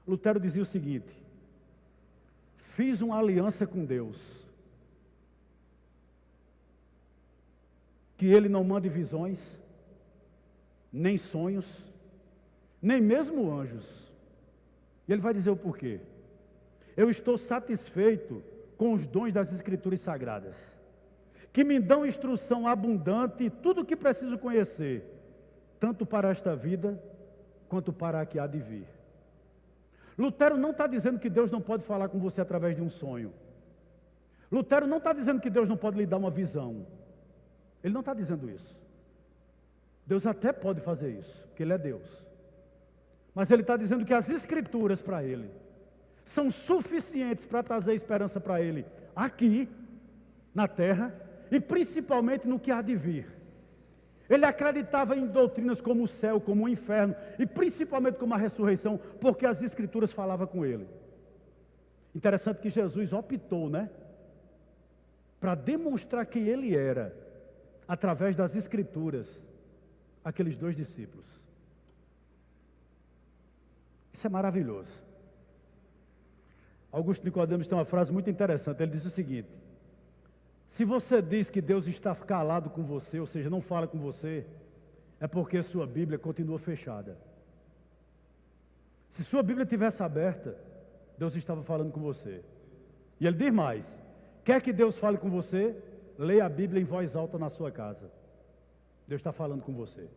A: Lutero dizia o seguinte: fiz uma aliança com Deus, que Ele não mande visões, nem sonhos, nem mesmo anjos. E ele vai dizer o porquê. Eu estou satisfeito com os dons das Escrituras Sagradas, que me dão instrução abundante e tudo o que preciso conhecer, tanto para esta vida, quanto para a que há de vir. Lutero não está dizendo que Deus não pode falar com você através de um sonho. Lutero não está dizendo que Deus não pode lhe dar uma visão. Ele não está dizendo isso. Deus até pode fazer isso, porque Ele é Deus. Mas Ele está dizendo que as Escrituras para Ele são suficientes para trazer esperança para Ele aqui, na terra, e principalmente no que há de vir. Ele acreditava em doutrinas como o céu, como o inferno, e principalmente como a ressurreição, porque as Escrituras falavam com ele. Interessante que Jesus optou, para demonstrar quem Ele era, através das Escrituras, aqueles 2 discípulos. Isso é maravilhoso. Augusto Nicodemos tem uma frase muito interessante. Ele diz o seguinte: se você diz que Deus está calado com você, ou seja, não fala com você, é porque sua Bíblia continua fechada. Se sua Bíblia tivesse aberta, Deus estava falando com você. E ele diz mais: quer que Deus fale com você? Leia a Bíblia em voz alta na sua casa. Deus está falando com você.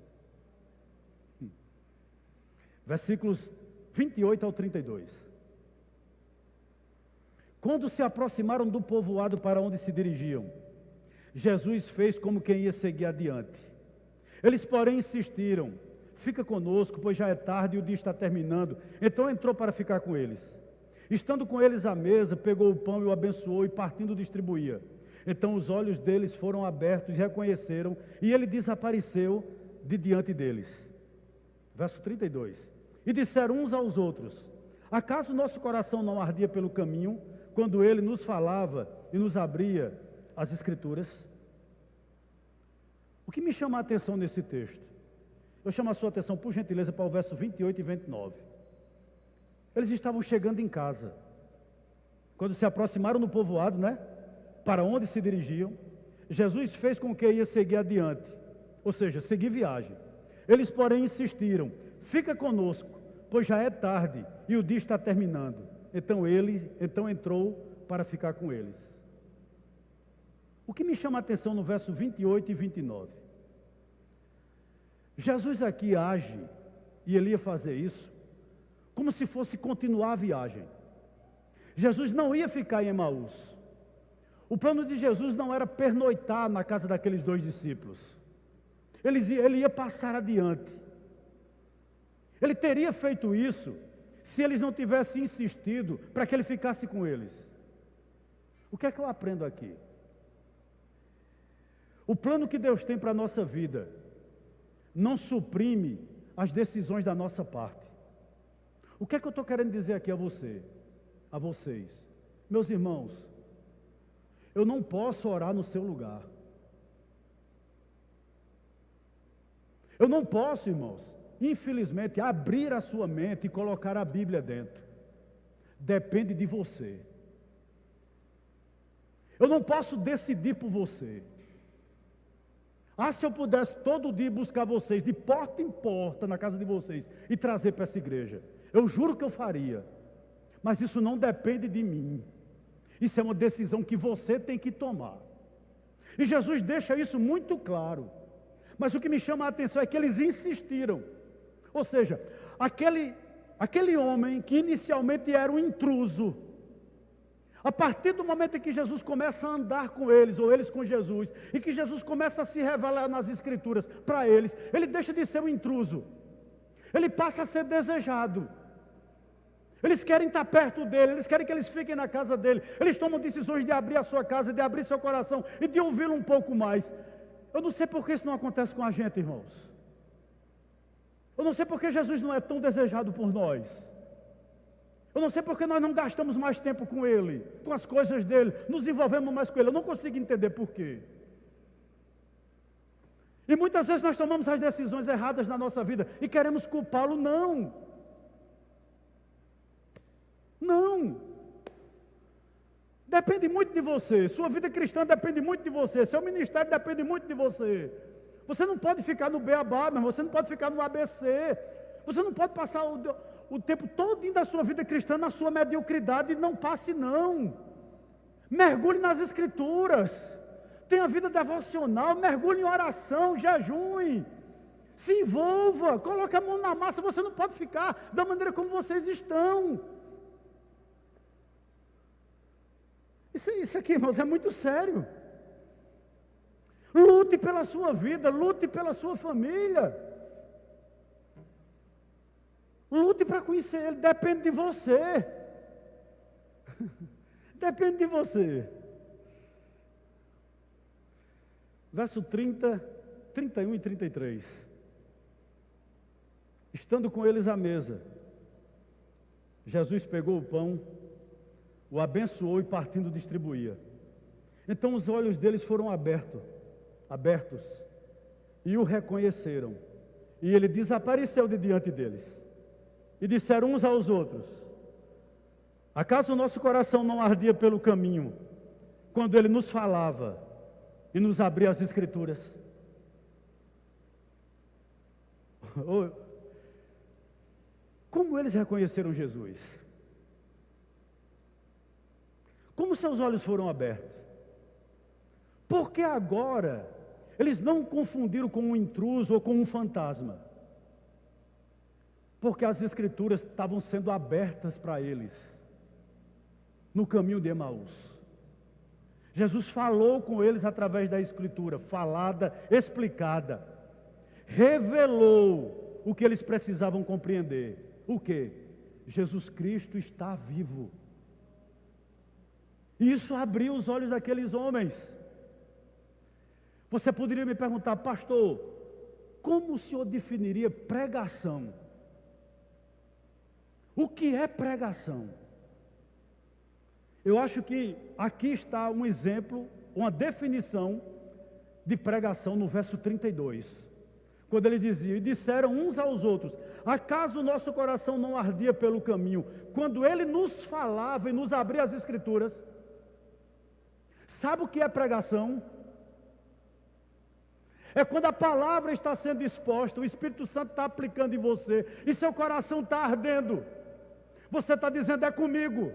A: Versículos 28 ao 32. Quando se aproximaram do povoado para onde se dirigiam, Jesus fez como quem ia seguir adiante. Eles, porém, insistiram: fica conosco, pois já é tarde e o dia está terminando. Então entrou para ficar com eles. Estando com eles à mesa, pegou o pão e o abençoou, e partindo distribuía. Então os olhos deles foram abertos e reconheceram, e ele desapareceu de diante deles. Verso 32. E disseram uns aos outros: acaso nosso coração não ardia pelo caminho, quando ele nos falava e nos abria as Escrituras? O que me chama a atenção nesse texto? Eu chamo a sua atenção, por gentileza, para o verso 28 e 29. Eles estavam chegando em casa, quando se aproximaram do povoado, para onde se dirigiam. Jesus fez com que ia seguir adiante, ou seja, seguir viagem. Eles, porém, insistiram: fica conosco, pois já é tarde e o dia está terminando. Então entrou para ficar com eles. O que me chama a atenção no verso 28 e 29? Jesus aqui age, e ele ia fazer isso, como se fosse continuar a viagem. Jesus não ia ficar em Emaús. O plano de Jesus não era pernoitar na casa daqueles 2 discípulos. Ele ia passar adiante. Ele teria feito isso se eles não tivessem insistido para que ele ficasse com eles. O que é que eu aprendo aqui? O plano que Deus tem para a nossa vida não suprime as decisões da nossa parte. O que é que eu estou querendo dizer aqui a vocês? Meus irmãos, eu não posso orar no seu lugar. Eu não posso, irmãos, infelizmente, abrir a sua mente e colocar a Bíblia dentro. Depende de você. Eu não posso decidir por você. Se eu pudesse todo dia buscar vocês, de porta em porta, na casa de vocês, e trazer para essa igreja, eu juro que eu faria. Mas isso não depende de mim. Isso é uma decisão que você tem que tomar. E Jesus deixa isso muito claro. Mas o que me chama a atenção é que eles insistiram. Ou seja, aquele aquele homem que inicialmente era um intruso, a partir do momento em que Jesus começa a andar com eles, ou eles com Jesus, e que Jesus começa a se revelar nas Escrituras para eles, ele deixa de ser um intruso, ele passa a ser desejado. Eles querem estar perto dele, eles querem que eles fiquem na casa dele, eles tomam decisões de abrir a sua casa, de abrir seu coração e de ouvi-lo um pouco mais. Eu não sei por que isso não acontece com a gente, irmãos. Eu não sei por que Jesus não é tão desejado por nós. Eu não sei por que nós não gastamos mais tempo com ele, com as coisas dele, nos envolvemos mais com ele. Eu não consigo entender por quê. E muitas vezes nós tomamos as decisões erradas na nossa vida e queremos culpá-lo. Não. Não. Depende muito de você. Sua vida cristã depende muito de você. Seu ministério depende muito de você. Você não pode ficar no beabá, mas você não pode ficar no ABC. Você não pode passar o tempo todo da sua vida cristã na sua mediocridade. Não passe, não. Mergulhe nas Escrituras. Tenha vida devocional. Mergulhe em oração, jejum. Se envolva. Coloque a mão na massa. Você não pode ficar da maneira como vocês estão. Isso aqui, irmãos, é muito sério. Lute pela sua vida, lute pela sua família. Lute para conhecer Ele, depende de você. Depende de você. Verso 30, 31 e 33. Estando com eles à mesa, Jesus pegou o pão, o abençoou e partindo distribuía. Então os olhos deles foram abertos, e o reconheceram. E ele desapareceu de diante deles. E disseram uns aos outros: acaso o nosso coração não ardia pelo caminho, quando ele nos falava e nos abria as Escrituras? Como eles reconheceram Jesus? Como seus olhos foram abertos? Porque agora eles não confundiram com um intruso ou com um fantasma. Porque as Escrituras estavam sendo abertas para eles no caminho de Emaús. Jesus falou com eles através da Escritura, falada, explicada, revelou o que eles precisavam compreender. O quê? Jesus Cristo está vivo. E isso abriu os olhos daqueles homens. Você poderia me perguntar: pastor, como o senhor definiria pregação? O que é pregação? Eu acho que aqui está um exemplo, uma definição de pregação no verso 32. Quando ele dizia: e disseram uns aos outros: acaso o nosso coração não ardia pelo caminho, quando ele nos falava e nos abria as Escrituras? Sabe o que é pregação? É quando a palavra está sendo exposta, o Espírito Santo está aplicando em você, e seu coração está ardendo. Você está dizendo: é comigo.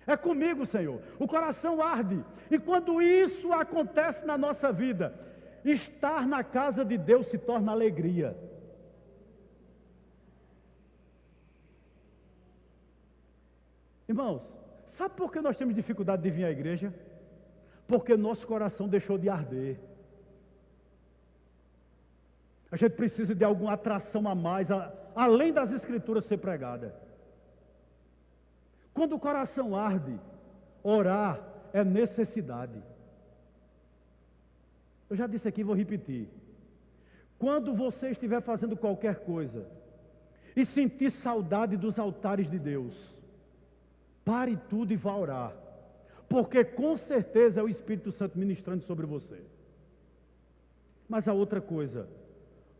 A: É comigo, Senhor. O coração arde. E quando isso acontece na nossa vida, estar na casa de Deus se torna alegria. Irmãos, sabe por que nós temos dificuldade de vir à igreja? Porque nosso coração deixou de arder. A gente precisa de alguma atração a mais, além das Escrituras ser pregada. Quando o coração arde, orar é necessidade. Eu já disse aqui e vou repetir. Quando você estiver fazendo qualquer coisa e sentir saudade dos altares de Deus, pare tudo e vá orar, porque com certeza é o Espírito Santo ministrando sobre você. Mas a outra coisa,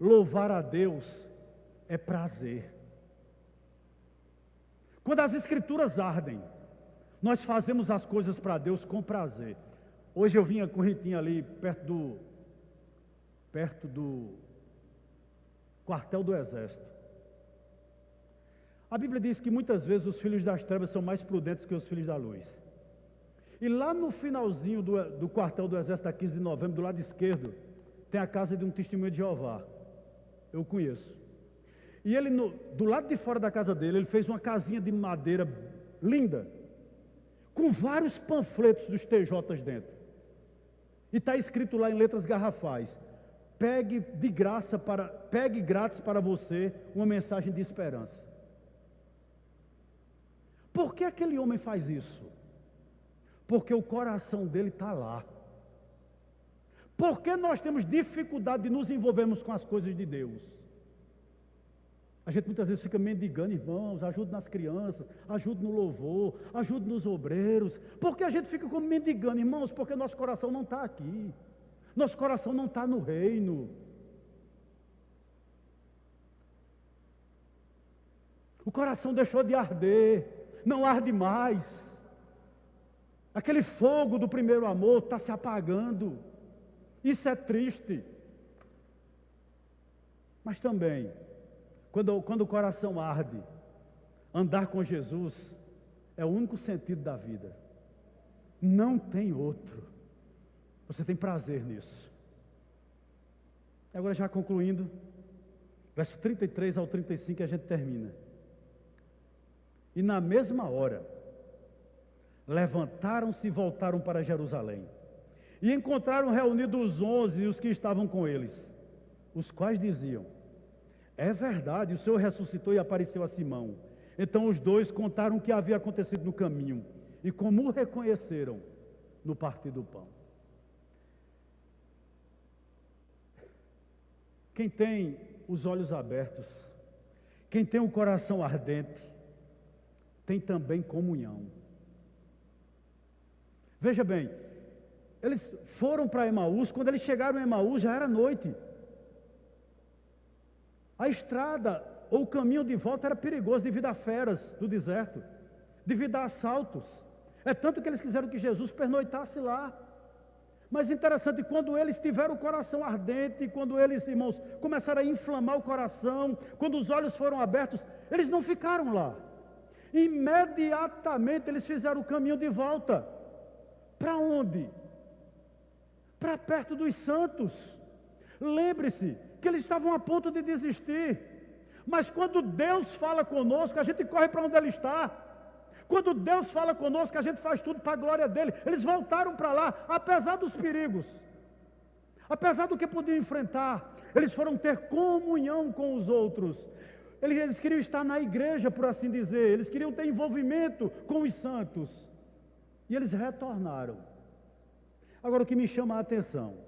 A: louvar a Deus é prazer. Quando as Escrituras ardem, nós fazemos as coisas para Deus com prazer. Hoje eu vinha com o Ritinho ali, perto do quartel do Exército. A Bíblia diz que muitas vezes os filhos das trevas são mais prudentes que os filhos da luz. E lá no finalzinho do quartel do Exército, da 15 de novembro, do lado esquerdo, tem a casa de um testemunho de Jeová. Eu conheço. E ele, do lado de fora da casa dele, ele fez uma casinha de madeira linda, com vários panfletos dos TJs dentro. E está escrito lá em letras garrafais: pegue grátis para você uma mensagem de esperança. Por que aquele homem faz isso? Porque o coração dele está lá. Por que nós temos dificuldade de nos envolvermos com as coisas de Deus? A gente muitas vezes fica mendigando: irmãos, ajude nas crianças, ajude no louvor, ajude nos obreiros. Por que a gente fica como mendigando, irmãos? Porque nosso coração não está aqui. Nosso coração não está no reino. O coração deixou de arder, não arde mais. Aquele fogo do primeiro amor está se apagando. Isso é triste. Mas também, quando o coração arde, andar com Jesus é o único sentido da vida. Não tem outro. Você tem prazer nisso. Agora, já concluindo, verso 33 ao 35 a gente termina. E na mesma hora, levantaram-se e voltaram para Jerusalém. E encontraram reunidos os 11 e os que estavam com eles, os quais diziam: é verdade, o Senhor ressuscitou e apareceu a Simão. Então os dois contaram o que havia acontecido no caminho e como o reconheceram no partir do pão. Quem tem os olhos abertos, quem tem o coração ardente, tem também comunhão. Veja bem, eles foram para Emaús. Quando eles chegaram em Emaús já era noite. A estrada ou o caminho de volta era perigoso devido a feras do deserto, devido a assaltos. É tanto que eles quiseram que Jesus pernoitasse lá. Mas interessante, quando eles tiveram o coração ardente, quando eles, irmãos, começaram a inflamar o coração, quando os olhos foram abertos, eles não ficaram lá. Imediatamente eles fizeram o caminho de volta. Para onde? Para perto dos santos. Lembre-se que eles estavam a ponto de desistir. Mas quando Deus fala conosco, a gente corre para onde Ele está. Quando Deus fala conosco, a gente faz tudo para a glória dEle. Eles voltaram para lá, apesar dos perigos, apesar do que podiam enfrentar. Eles foram ter comunhão com os outros. Eles queriam estar na igreja, por assim dizer. Eles queriam ter envolvimento com os santos. E eles retornaram. Agora o que me chama a atenção,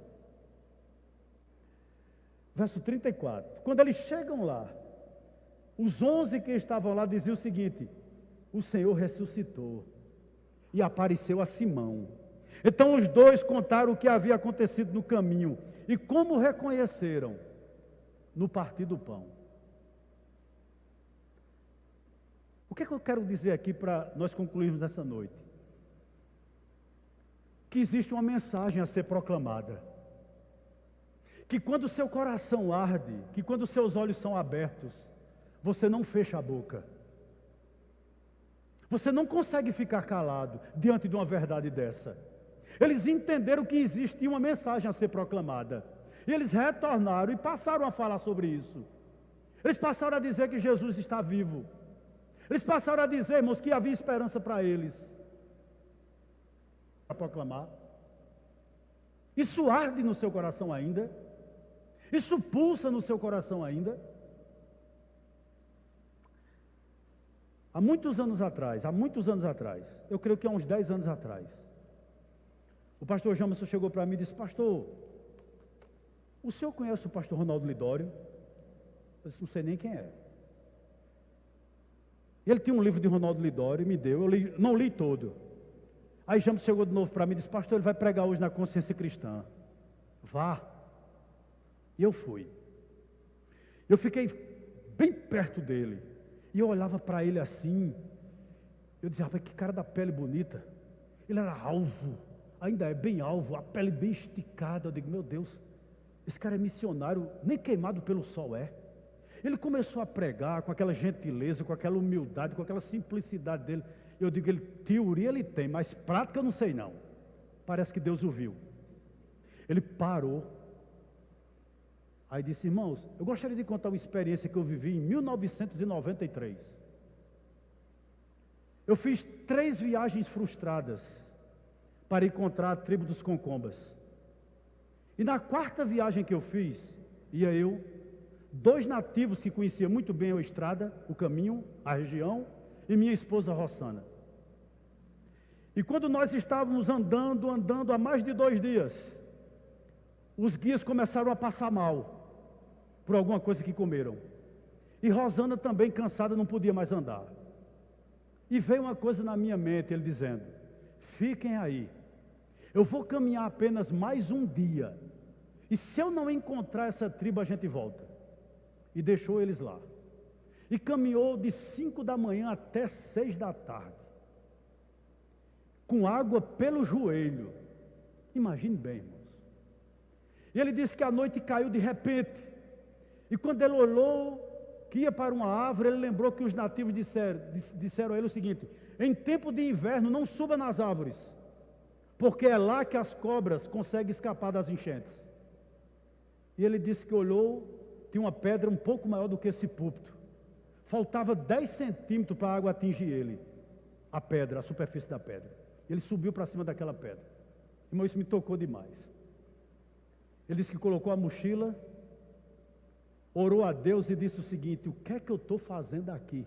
A: verso 34, quando eles chegam lá, os 11 que estavam lá diziam o seguinte: o Senhor ressuscitou e apareceu a Simão. Então os dois contaram o que havia acontecido no caminho e como reconheceram no partir do pão. O que é que eu quero dizer aqui para nós concluirmos nessa noite? Que existe uma mensagem a ser proclamada. Que quando o seu coração arde, que quando os seus olhos são abertos, você não fecha a boca. Você não consegue ficar calado diante de uma verdade dessa. Eles entenderam que existia uma mensagem a ser proclamada. E eles retornaram e passaram a falar sobre isso. Eles passaram a dizer que Jesus está vivo. Eles passaram a dizer, irmãos, que havia esperança para eles. A proclamar. Isso arde no seu coração ainda? Isso pulsa no seu coração ainda? Há muitos anos atrás, eu creio que há uns 10 anos atrás, o pastor Jamerson chegou para mim e disse: pastor, o senhor conhece o pastor Ronaldo Lidório? Eu disse: não sei nem quem é. Ele tinha um livro de Ronaldo Lidório e me deu, não li todo. Aí Jamerson chegou de novo para mim e disse: pastor, ele vai pregar hoje na Consciência Cristã. Vá. E eu fui. Eu fiquei bem perto dele. E eu olhava para ele assim. Eu dizia: rapaz, que cara da pele bonita. Ele era alvo. Ainda é bem alvo. A pele bem esticada. Eu digo: meu Deus, esse cara é missionário. Nem queimado pelo sol é. Ele começou a pregar com aquela gentileza, com aquela humildade, com aquela simplicidade dele. Eu digo: ele, teoria ele tem, mas prática eu não sei não. Parece que Deus o viu. Ele parou. Aí disse: irmãos, eu gostaria de contar uma experiência que eu vivi em 1993. Eu fiz 3 viagens frustradas para encontrar a tribo dos Concombas. E na 4ª viagem que eu fiz, ia eu, 2 nativos que conheciam muito bem a estrada, o caminho, a região, e minha esposa Rossana. E quando nós estávamos andando há mais de 2 dias, os guias começaram a passar mal, por alguma coisa que comeram. E Rosana também, cansada, não podia mais andar. E veio uma coisa na minha mente, ele dizendo: fiquem aí, eu vou caminhar apenas mais um dia, e se eu não encontrar essa tribo, a gente volta. E deixou eles lá. E caminhou de 5 da manhã até 6 da tarde, com água pelo joelho. Imagine bem, irmãos. E ele disse que a noite caiu de repente. E quando ele olhou que ia para uma árvore, ele lembrou que os nativos disseram a ele o seguinte: em tempo de inverno não suba nas árvores, porque é lá que as cobras conseguem escapar das enchentes. E ele disse que olhou, tinha uma pedra um pouco maior do que esse púlpito. Faltava 10 centímetros para a água atingir ele, a pedra, a superfície da pedra. Ele subiu para cima daquela pedra. Irmão, isso me tocou demais. Ele disse que colocou a mochila, orou a Deus e disse o seguinte: o que é que eu estou fazendo aqui?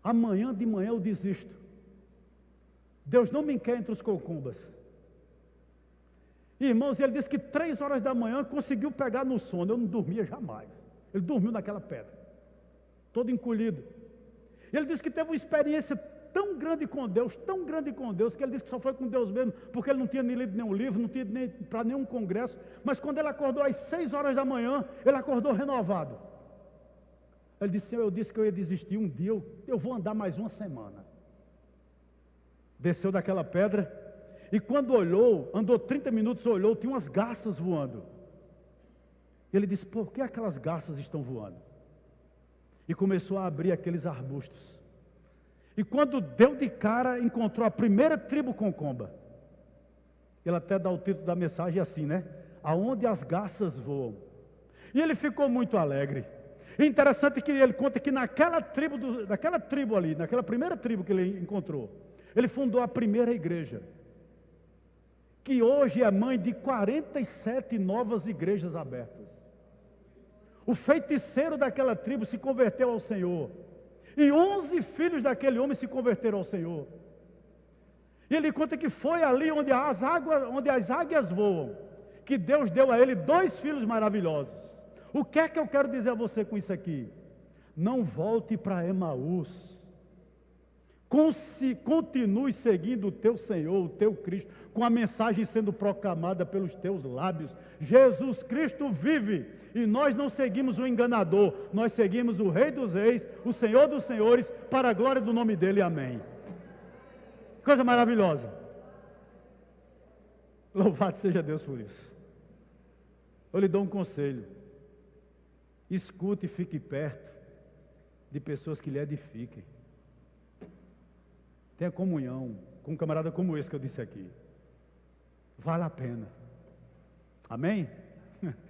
A: Amanhã de manhã eu desisto. Deus não me quer entre os Concombas. Irmãos, ele disse que 3 horas da manhã conseguiu pegar no sono. Eu não dormia jamais. Ele dormiu naquela pedra, todo encolhido. Ele disse que teve uma experiência tão grande com Deus, que ele disse que só foi com Deus mesmo, porque ele não tinha nem lido nenhum livro, não tinha nem para nenhum congresso. Mas quando ele acordou às 6 horas da manhã, ele acordou renovado. Ele disse: Senhor, eu disse que eu ia desistir um dia, eu vou andar mais uma semana. Desceu daquela pedra, e quando olhou, andou 30 minutos, olhou, tinha umas garças voando. Ele disse: por que aquelas garças estão voando? E começou a abrir aqueles arbustos. E quando deu de cara, encontrou a primeira tribo Concomba. Ele até dá o título da mensagem assim, né? Aonde as garças voam. E ele ficou muito alegre. E interessante que ele conta que naquela tribo ali, naquela primeira tribo que ele encontrou, ele fundou a primeira igreja, que hoje é mãe de 47 novas igrejas abertas. O feiticeiro daquela tribo se converteu ao Senhor, e 11 filhos daquele homem se converteram ao Senhor. E ele conta que foi ali onde as águias voam, que Deus deu a ele 2 filhos maravilhosos. O que é que eu quero dizer a você com isso aqui? Não volte para Emaús. Continue seguindo o teu Senhor, o teu Cristo, com a mensagem sendo proclamada pelos teus lábios. Jesus Cristo vive, e nós não seguimos o enganador, nós seguimos o Rei dos Reis, o Senhor dos Senhores, para a glória do nome dele, amém. Coisa maravilhosa. Louvado seja Deus por isso. Eu lhe dou um conselho: escute e fique perto de pessoas que lhe edifiquem. Tenha comunhão com um camarada como esse que eu disse aqui. Vale a pena. Amém?